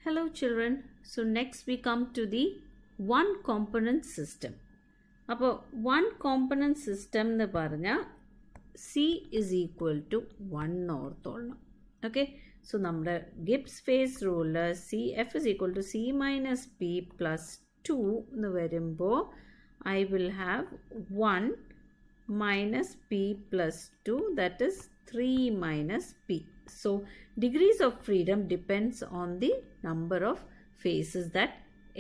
Hello children. So next we come to the one component system. അപ്പോൾ one component system എന്ന് പറഞ്ഞാൽ C is equal to 1 ഓർത്തോളണം. Okay. So നമ്മുടെ Gibbs phase rule F is equal to C minus P plus 2 എന്ന് വരുമ്പോൾ I will have 1 minus P plus 2, that is 3 minus P. So degrees of freedom depends on the number of phases that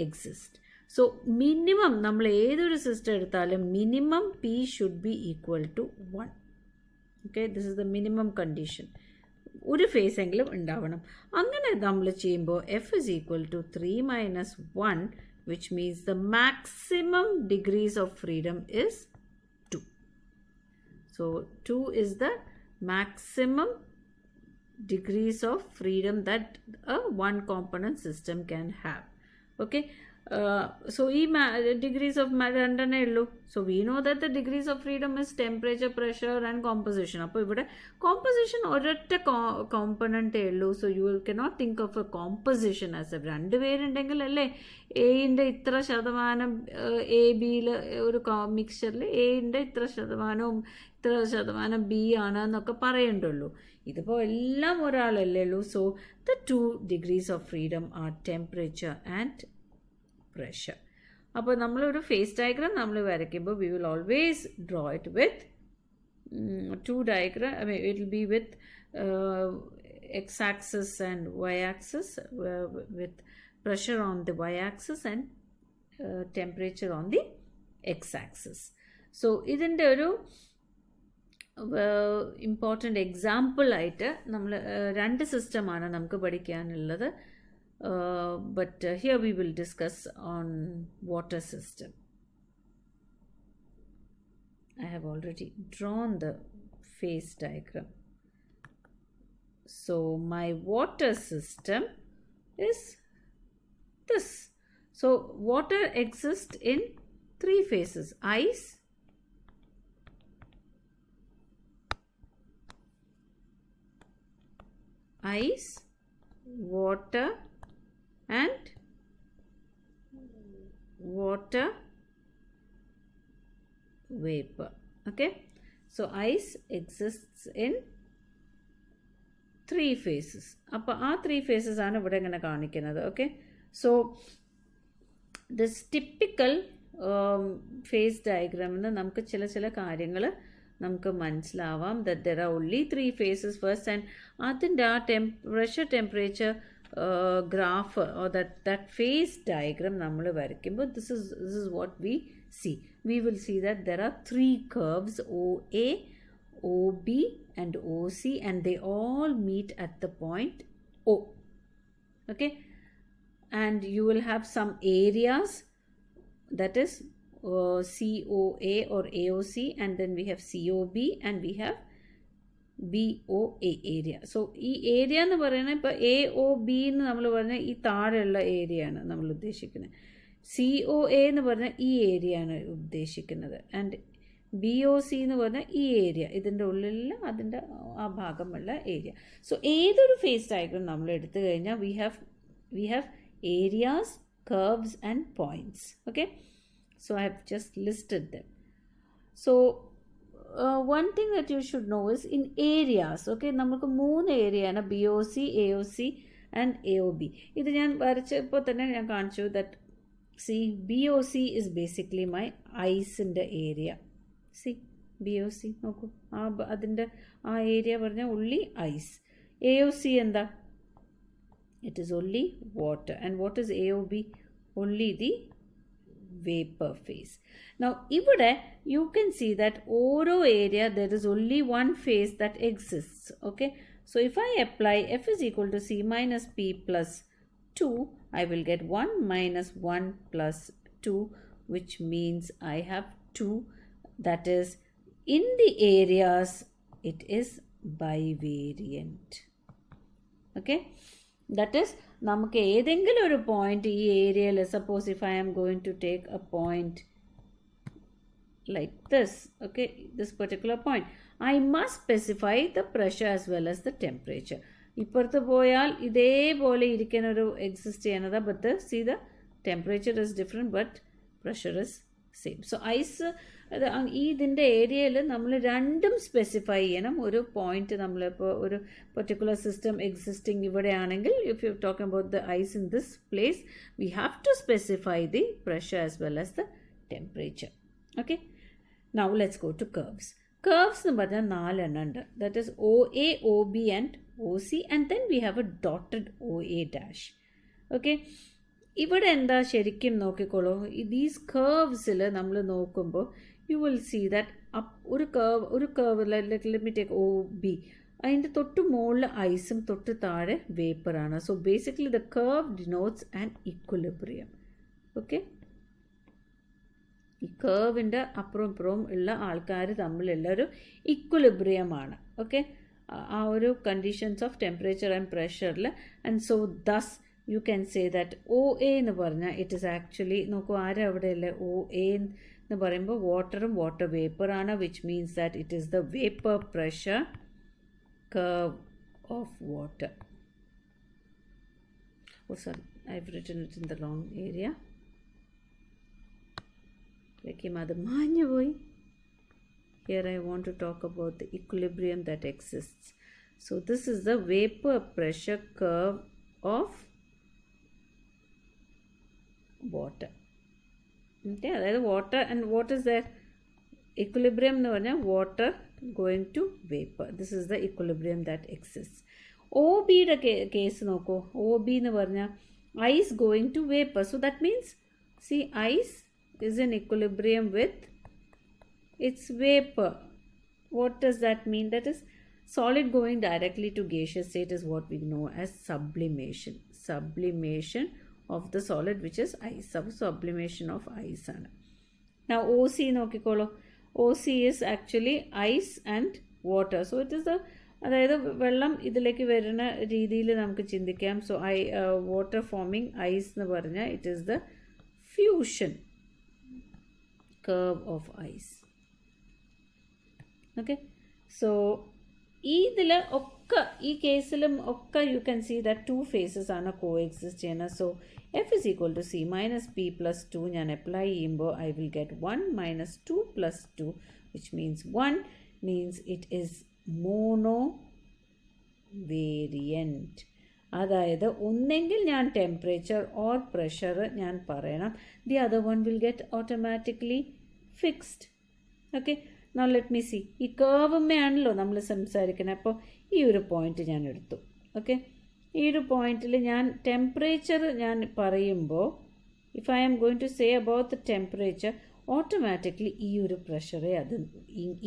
exist. So minimum നമ്മൾ ഏതൊരു system എടുത്താലും minimum P should be equal to 1. Okay, this is the minimum condition. ഒരു face എങ്കിലും ഉണ്ടാവണം. അങ്ങനെ നമ്മൾ ചെയ്യുമ്പോൾ F is equal to 3 minus 1, which means the maximum degrees of freedom is 2. So 2 is the maximum degrees of freedom that a one component system can have. Okay. So degrees of രണ്ടെണ്ണേ ഉള്ളൂ. So we know that the degrees of freedom is temperature, pressure and composition. അപ്പോൾ ഇവിടെ composition ഒരൊറ്റ കോമ്പണൻറ്റേ ഉള്ളൂ. So you cannot think of a composition as a രണ്ടുപേരുണ്ടെങ്കിൽ അല്ലേ എയുടെ ഇത്ര ശതമാനം A ബിയിൽ ഒരു മിക്സ്ചറിൽ എയുടെ ഇത്ര ശതമാനം ബി ആണ് എന്നൊക്കെ പറയണ്ടുള്ളൂ. ഇതിപ്പോൾ എല്ലാം ഒരാളല്ലേ ഉള്ളൂ. So the 2 degrees of freedom are temperature and pressure. അപ്പോൾ നമ്മളൊരു ഫേസ് ഡയഗ്രാം നമ്മൾ വരയ്ക്കുമ്പോൾ we will always draw it with two diagram. I mean it will be with x-axis and y-axis, with pressure on the y-axis and temperature on the x-axis. So ഇതിൻ്റെ ഒരു important example ആയിട്ട് നമ്മൾ രണ്ട് സിസ്റ്റമാണ് നമുക്ക് പഠിക്കാനുള്ളത്. But here we will discuss on water system. I have already drawn the phase diagram. So my water system is this. So water exists in 3 phases: ice, water and water vapor. Okay, so ice exists in 3 phases. അപ്പോൾ ആ 3 phases ആണ് ഇവിടെ ഇങ്ങനെ കാണിക്കുന്നത്. Okay, so this typical phase diagram നമുക്ക് ചില കാര്യങ്ങൾ നമുക്ക് മനസ്സിലാവാം. that there are only 3 phases first, and അതിൻ്റെ ആ pressure temperature graph or that phase diagram നമ്മൾ വരയ്ക്കുമ്പോൾ this is what we see. We will see that there are 3 curves, OA, OB and OC, and they all meet at the point O. Okay, and you will have some areas, that is COA or AOC, and then we have COB and we have BOA area. So ഈ area എന്ന് പറയുന്നത് ഇപ്പോൾ AOB എന്ന് നമ്മൾ പറഞ്ഞാൽ ഈ താഴെയുള്ള area ആണ് നമ്മൾ ഉദ്ദേശിക്കുന്നത്. COA എന്ന് പറഞ്ഞാൽ ഈ ഏരിയ ആണ് ഉദ്ദേശിക്കുന്നത്. ആൻഡ് BOC എന്ന് പറഞ്ഞാൽ ഈ ഏരിയ, ഇതിൻ്റെ ഉള്ളിലുള്ള അതിൻ്റെ ആ ഭാഗമുള്ള ഏരിയ. സോ ഏതൊരു ഫേസ് ഡയഗ്രം നമ്മൾ എടുത്തു കഴിഞ്ഞാൽ we have areas, curves and points. Okay, so I have just listed them. So one thing that you should know is in areas. Okay, നമുക്ക് 3 ഏരിയയാണ്: BOC, AOC and AOB. ഇത് ഞാൻ വരച്ചപ്പോൾ തന്നെ ഞാൻ കാണിച്ചു that see BOC is basically my ഐസിൻ്റെ area. see BOC നോക്കൂ, അതിൻ്റെ ആ ഏരിയ പറഞ്ഞാൽ only ഐസ്. AOC എന്താ? it is only water. And what is AOB? only the vapor phase. Now ഇവിടെ you can see that ഓരോ area there is only one phase that exists. Okay, so if I apply F is equal to C minus P plus 2, I will get 1 minus 1 plus 2, which means I have 2. That is, in the areas it is bivariant. Okay, that is, നമുക്ക് ഏതെങ്കിലും ഒരു point ഈ ഏരിയയിൽ, suppose if I am going to take a point like this, okay, this particular point, I must specify the pressure as well as the temperature. ഇപ്പുറത്ത് പോയാൽ ഇതേപോലെ ഇരിക്കുന്ന ഒരു എക്സിസ്റ്റ് ചെയ്യുന്നത്. But see the temperature is different but pressure is same. So ice ഈ ഇതിൻ്റെ ഏരിയയിൽ നമ്മൾ രണ്ടും സ്പെസിഫൈ ചെയ്യണം. ഒരു പോയിന്റ് നമ്മളിപ്പോൾ ഒരു പെർട്ടിക്കുലർ സിസ്റ്റം എക്സിസ്റ്റിംഗ് ഇവിടെ ആണെങ്കിൽ, if you talking about the ice in this place, we have to specify the pressure as well as the temperature. Okay, now let's go to curves. Curves എന്ന് പറഞ്ഞാൽ 4 എണ്ണം ഉണ്ട്. That is OA, OB and OC, and then we have a dotted OA dash. Okay, ഇവിടെ എന്താ ശരിക്കും നോക്കിക്കോളൂ. These കർവ്സിൽ നമ്മൾ നോക്കുമ്പോൾ യു വിൽ സീ ദാറ്റ് ഒരു curve let me take OB, അതിൻ്റെ തൊട്ട് മുകളിൽ ഐസും തൊട്ട് താഴെ വേപ്പറാണ്. So basically the curve denotes an equilibrium. Okay, ഈ കർവിൻ്റെ അപ്പുറം ഇപ്പുറവും ഉള്ള ആൾക്കാർ തമ്മിലുള്ള ഒരു ഇക്വിലിബ്രിയമാണ്. ഓക്കെ, ആ ഒരു കണ്ടീഷൻസ് ഓഫ് ടെമ്പറേച്ചർ ആൻഡ് പ്രഷറിൽ. And so thus you can say that OA എന്ന് പറഞ്ഞാൽ ഇറ്റ് ഈസ് ആക്ച്വലി, നോക്കൂ ആരും അവിടെയല്ലേ, OA എന്ന് പറയുമ്പോൾ വാട്ടറും വാട്ടർ വേപ്പറാണ്, which means that it is the vapour pressure curve of water. Oh sorry, I have written it in the wrong area. അത് മാഞ്ഞു പോയി. Here I want to talk about the equilibrium that exists. So this is the vapor pressure curve of water. Okay, അതായത് water, and what is that equilibrium എന്ന് പറഞ്ഞാൽ water going to vapor. This is the equilibrium that exists. OBയുടെ case നോക്കൂ. OB എന്ന് പറഞ്ഞാൽ ice going to vapor. So that means, see, ice is in equilibrium with its vapor. What does that mean? That is, solid going directly to gaseous state is what we know as sublimation. Sublimation of the solid, which is ice. Sublimation of ice. Now OC നോക്കിക്കോളൂ. OC is actually ice and water. So it is the, അതായത് വെള്ളം ഇതിലേക്ക് വരുന്ന രീതിയിൽ നമുക്ക് ചിന്തിക്കാം. So water forming ice എന്ന് പറഞ്ഞാൽ it is the fusion curve of ice. Okay, so ഇതിൽ ഒക്കെ ഈ കേസിലും ഒക്കെ you can see that 2 phases ആണ് കോഎക്സിസ്റ്റ് ചെയ്യുന്നത്. So F is equal to C minus P plus 2 ഞാൻ അപ്ലൈ ചെയ്യുമ്പോൾ I will get 1 minus 2 plus 2, which means 1 means it is monovariant. അതായത് ഒന്നെങ്കിൽ ഞാൻ ടെമ്പറേച്ചർ ഓർ പ്രഷർ ഞാൻ പറയണം, the other one will get automatically fixed. Okay, now let me C. ഈ കർവുമ്മയാണല്ലോ നമ്മൾ സംസാരിക്കുന്നത്. അപ്പോൾ ഈ ഒരു പോയിന്റ് ഞാൻ എടുത്തു. ഓക്കെ, ഈ ഒരു പോയിന്റിൽ ഞാൻ ടെമ്പറേച്ചർ ഞാൻ പറയുമ്പോൾ, if I am going to say about the temperature, automatically ഈ ഒരു പ്രഷറെ അത്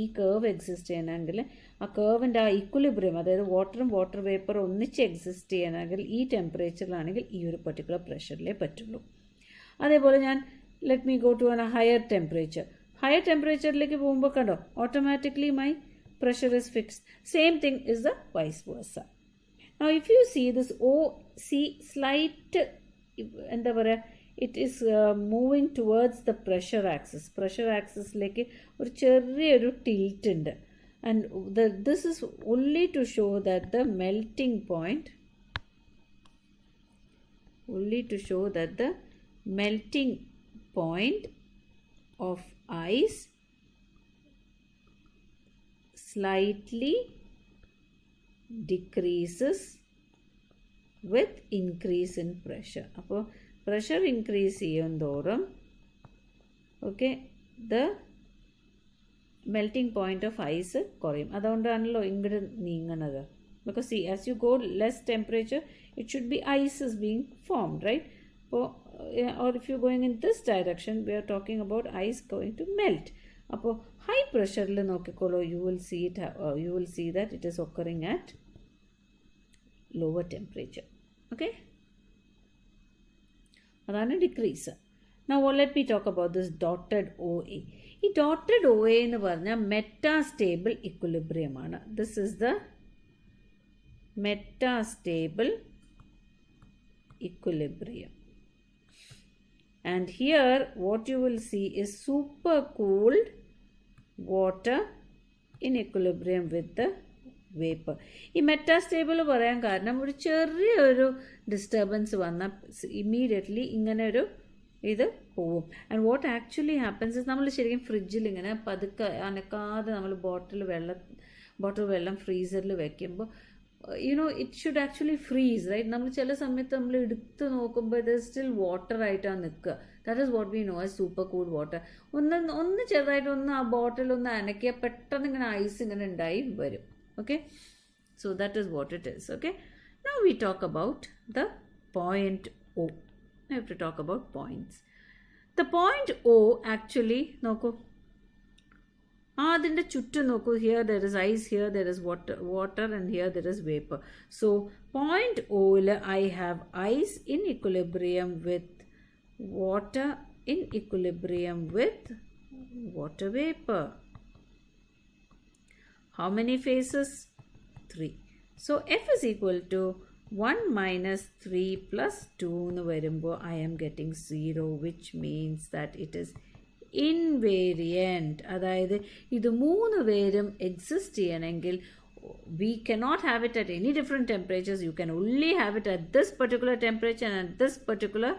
ഈ കർവ് എക്സിസ്റ്റ് ചെയ്യണമെങ്കിൽ ആ കർവിൻ്റെ ആ ഇക്വിലിബ്രിയം, അതായത് വാട്ടറും വാട്ടർ വേപ്പറും ഒന്നിച്ച് എക്സിസ്റ്റ് ചെയ്യണമെങ്കിൽ ഈ ടെമ്പറേച്ചറിലാണെങ്കിൽ ഈ ഒരു പെർട്ടിക്കുലർ പ്രഷറിലേ പറ്റുള്ളൂ. അതേപോലെ ഞാൻ let me go to an higher temperature. Higher ടെമ്പറേച്ചറിലേക്ക് പോകുമ്പോൾ കണ്ടോ automatically my pressure is fixed. Same thing is the vice versa. Now if you see this OC slight, എന്താ പറയുക, it is moving towards the pressure axis. Pressure axis like ഒരു ചെറിയൊരു tilt ഉണ്ട്. And this is only to show that the melting point, of ice slightly decreases with increase in pressure. അപ്പോൾ pressure increase ചെയ്യും തോറും okay the melting point of ice കുറയും. അതുകൊണ്ടാണല്ലോ ഇങ്ങോട്ട് നീങ്ങണത്. Because C as you go less temperature it should be ice is being formed, right? അപ്പോൾ or if you going in this direction we are talking about ice going to melt. അപ്പോൾ high പ്രഷറിൽ നോക്കിക്കോളൂ, you will see that it is occurring at lower temperature. Okay, അതാണ് decrease. Now let me talk about this dotted OA. ഈ dotted OA എന്ന് പറഞ്ഞാൽ metastable equilibrium ആണ്. This is the metastable equilibrium. And here what you will see is supercooled water in equilibrium with the vapour. ഈ metastable പറയാൻ കാരണം ഒരു ചെറിയൊരു disturbance വന്നാൽ ഇമ്മീഡിയറ്റ്ലി ഇങ്ങനെ ഒരു ഇത് പോവും. And what actually happens is നമ്മൾ ശരിക്കും ഫ്രിഡ്ജിൽ ഇങ്ങനെ പതുക്കെ അനക്കാതെ നമ്മൾ ബോട്ടിൽ വെള്ളം ഫ്രീസറിൽ വെക്കുമ്പോൾ it should actually freeze right. നമ്മൾ ചില സമയത്ത് നമ്മൾ എടുത്ത് നോക്കുമ്പോൾ ഇത് സ്റ്റിൽ വാട്ടർ ആയിട്ടാണ് നിൽക്കുക. That is what we know as super cool water. ഒന്ന് ചെറുതായിട്ട് ആ ബോട്ടിൽ ഒന്ന് അനക്കിയാൽ പെട്ടെന്ന് ഇങ്ങനെ ഐസ് ഇങ്ങനെ ഉണ്ടായി വരും. Okay, so that is what it is. Okay, now we talk about the point O. I have to talk about points. The point O actually, നോക്കൂ, അതിൻ്റെ ചുറ്റും നോക്കൂ. Here there is ice, here there is water and here there is vapour. So point oil I have ice in equilibrium with water in equilibrium with water vapor. How many phases? 3. So F is equal to 1 minus 3 plus 2 എന്ന് വരുമ്പോൾ I am getting 0, which means that it is invariant. അതായത് ഇത് 3 പേരും exist ചെയ്യണമെങ്കിൽ we cannot have it at any different temperatures. You can only have it at this particular temperature and at this particular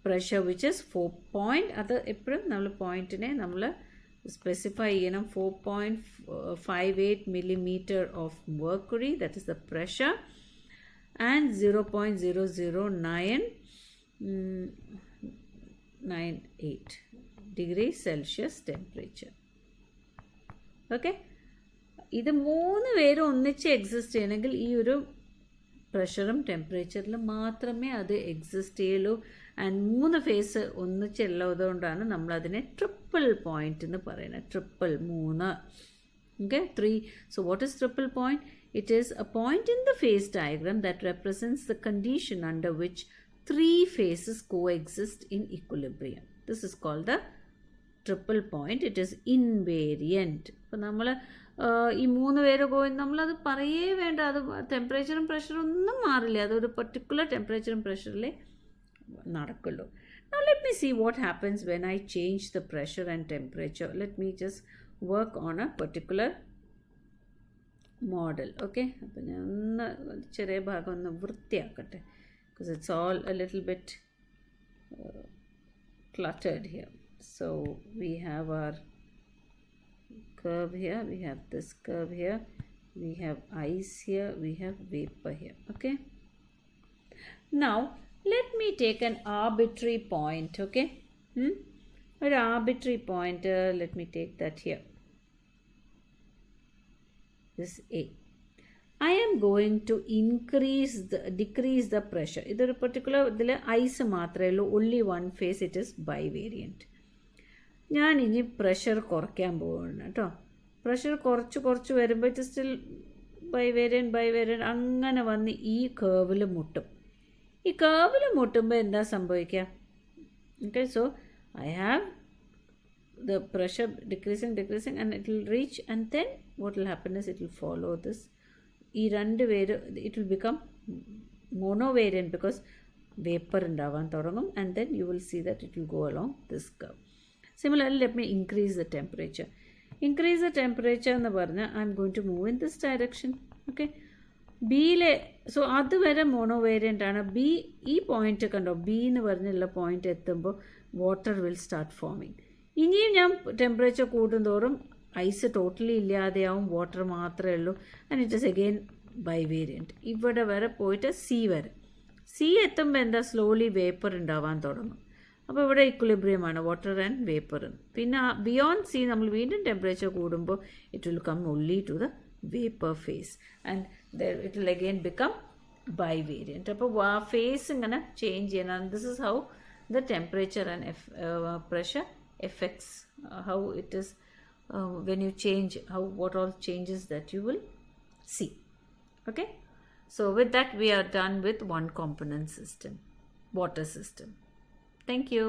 pressure, which is 4 point. അത് എപ്പോഴും നമ്മൾ പോയിന്റിനെ നമ്മൾ specify ചെയ്യണം. 4.58 millimeter of mercury, that is the pressure, and 0.00998 degrees Celsius temperature. Okay, ഇത് 3 പേരും ഒന്നിച്ച് exist ചെയ്യണമെങ്കിൽ ഈ ഒരു പ്രഷറും ടെമ്പറേച്ചറിലും മാത്രമേ അത് എക്സിസ്റ്റ് ചെയ്യുള്ളൂ. ആൻഡ് 3 ഫേസ് ഒന്നിച്ചുള്ളതുകൊണ്ടാണ് നമ്മളതിനെ ട്രിപ്പിൾ പോയിന്റ് എന്ന് പറയുന്നത്. Triple 3. Okay, 3. So what is triple point? It is a point in the phase diagram that represents the condition under which 3 phases coexist in equilibrium. This is called the triple point. It is invariant. അപ്പോൾ നമ്മൾ ഈ 3 പേര് നമ്മളത് പറയേ വേണ്ട. അത് ടെമ്പറേച്ചറും പ്രഷറും ഒന്നും മാറില്ല. അതൊരു പർട്ടിക്കുലർ ടെമ്പറേച്ചറും പ്രഷറിലേ നടക്കുള്ളൂ. Now let me see what happens when I change the pressure and temperature. Let me just work on a particular model. Okay, അപ്പോൾ ഞാൻ ഒന്ന് ചെറിയ ഭാഗം ഒന്ന് വൃത്തിയാക്കട്ടെ, because it's all a little bit cluttered here. So we have our curve here, we have this curve here, we have ice here, we have vapor here. Okay, now let me take an arbitrary point. Okay, an arbitrary point, let me take that here, this A. I am going to decrease the pressure. ഇതൊരു particular ഇതിൽ ice മാത്രമേ ഉള്ളൂ, only one phase, it is bivariant. ഞാൻ ഇനി pressure കുറയ്ക്കാൻ പോവുകയാണ് കേട്ടോ. Pressure കുറച്ച് വരുമ്പോൾ ഇറ്റ് സ്റ്റിൽ ബൈവേരിയൻറ്റ് അങ്ങനെ വന്ന് ഈ കേർവിൽ മുട്ടും. ഈ കേർവിൽ മുട്ടുമ്പോൾ എന്താ സംഭവിക്കുക? Okay, so I have the pressure decreasing and it will reach, and then what will happen is it will follow this. ഈ 2 പേര് it will become monovariant because vapor ഉണ്ടാവാൻ തുടങ്ങും, and then you will see that it will go along this curve. Similarly, let me increase the temperature. Increase the temperature എന്ന് പറഞ്ഞാൽ I am going to move in this direction. Okay, ബിയിലെ so അതുവരെ മോണോവേരിയൻ്റ് ആണ്. B ഈ point കണ്ടോ, B എന്ന് പറഞ്ഞുള്ള point എത്തുമ്പോൾ വാട്ടർ വിൽ സ്റ്റാർട്ട് ഫോമിങ്. ഇനിയും ഞാൻ ടെമ്പറേച്ചർ കൂടുന്തോറും ഐസ് ടോട്ടലി ഇല്ലാതെയാവും, വാട്ടർ മാത്രമേ ഉള്ളൂ, ആൻഡ് ഇറ്റ് ഇസ് അഗെയിൻ ബൈവേരിയൻറ്റ്. ഇവിടെ വരെ പോയിട്ട് സി വരെ. സി എത്തുമ്പോൾ എന്താ, സ്ലോലി വേപ്പർ ഉണ്ടാവാൻ തുടങ്ങും. അപ്പോൾ ഇവിടെ ഇക്വിലിബ്രിയമാണ് വാട്ടർ ആൻഡ് വേപ്പർ. പിന്നെ ബിയോണ്ട് സി നമ്മൾ വീണ്ടും ടെമ്പറേച്ചർ കൂടുമ്പോൾ it will come only to the vapour phase, and it will again become bivariant. അപ്പോൾ ആ ഫേസ് ഇങ്ങനെ ചേഞ്ച് ചെയ്യണം. This is how the temperature and pressure affects how it is when you change, what all changes that you will see. Okay, so with that we are done with one component system, water system. Thank you.